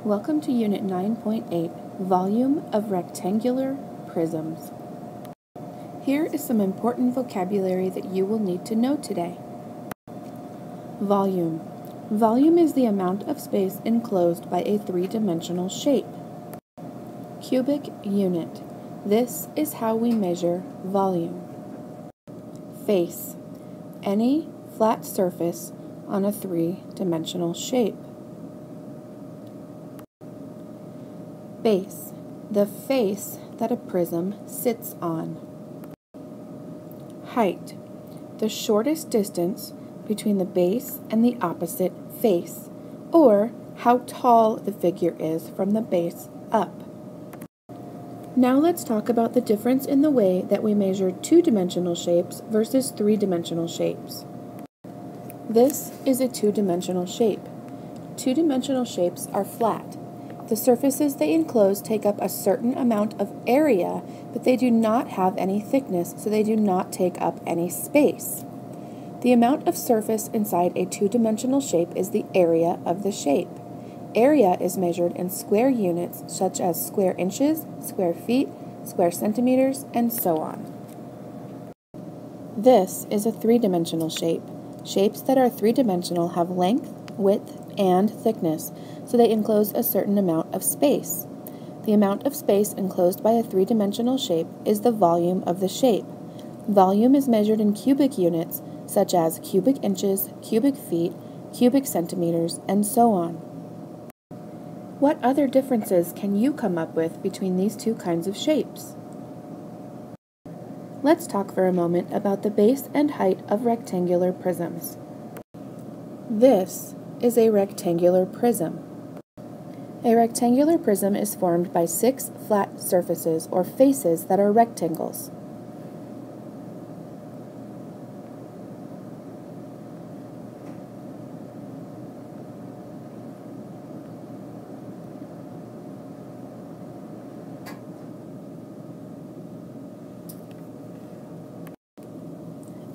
Welcome to Unit 9.8, Volume of Rectangular Prisms. Here is some important vocabulary that you will need to know today. Volume. Volume is the amount of space enclosed by a three-dimensional shape. Cubic unit. This is how we measure volume. Face. Any flat surface on a three-dimensional shape. Base, the face that a prism sits on. Height, the shortest distance between the base and the opposite face, or how tall the figure is from the base up. Now let's talk about the difference in the way that we measure two-dimensional shapes versus three-dimensional shapes. This is a two-dimensional shape. Two-dimensional shapes are flat. The surfaces they enclose take up a certain amount of area, but they do not have any thickness, so they do not take up any space. The amount of surface inside a two-dimensional shape is the area of the shape. Area is measured in square units such as square inches, square feet, square centimeters, and so on. This is a three-dimensional shape. Shapes that are three-dimensional have length, width, and thickness, so they enclose a certain amount of space. The amount of space enclosed by a three-dimensional shape is the volume of the shape. Volume is measured in cubic units, such as cubic inches, cubic feet, cubic centimeters, and so on. What other differences can you come up with between these two kinds of shapes? Let's talk for a moment about the base and height of rectangular prisms. This is a rectangular prism. A rectangular prism is formed by 6 flat surfaces or faces that are rectangles.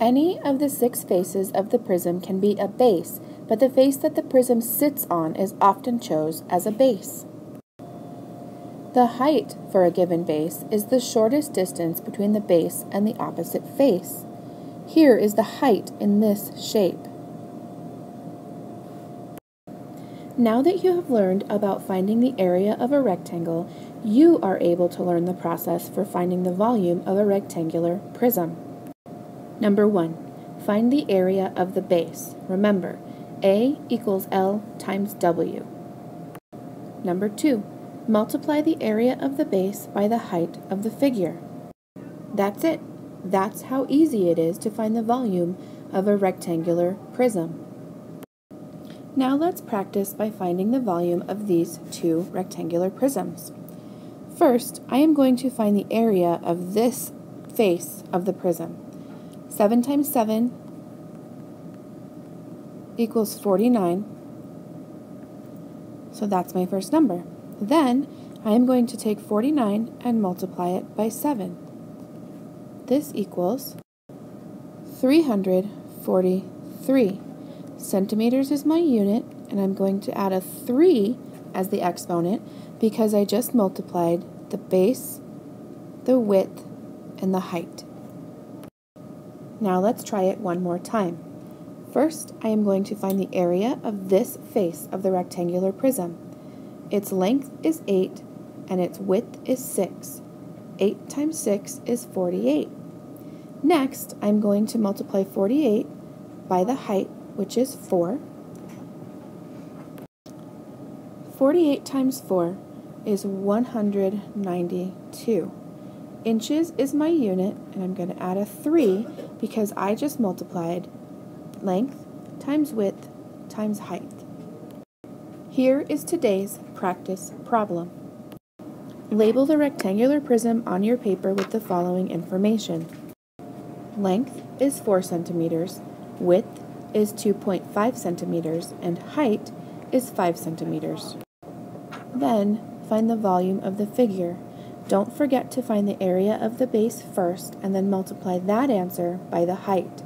Any of the 6 faces of the prism can be a base, but the face that the prism sits on is often chosen as a base. The height for a given base is the shortest distance between the base and the opposite face. Here is the height in this shape. Now that you have learned about finding the area of a rectangle, you are able to learn the process for finding the volume of a rectangular prism. Number 1. Find the area of the base. Remember, A equals L times W. Number 2. Multiply the area of the base by the height of the figure. That's it. That's how easy it is to find the volume of a rectangular prism. Now let's practice by finding the volume of these two rectangular prisms. First, I am going to find the area of this face of the prism. 7 times 7 equals 49. So that's my first number. Then I am going to take 49 and multiply it by 7. This equals 343. Centimeters is my unit, and I'm going to add a 3 as the exponent because I just multiplied the base, the width, and the height. Now let's try it one more time. First, I am going to find the area of this face of the rectangular prism. Its length is 8 and its width is 6. 8 times 6 is 48. Next, I'm going to multiply 48 by the height, which is 4. 48 times 4 is 192. Inches is my unit, and I'm going to add a 3 because I just multiplied length times width times height. Here is today's practice problem. Label the rectangular prism on your paper with the following information. Length is 4 centimeters, width is 2.5 centimeters, and height is 5 centimeters. Then find the volume of the figure. Don't forget to find the area of the base first and then multiply that answer by the height.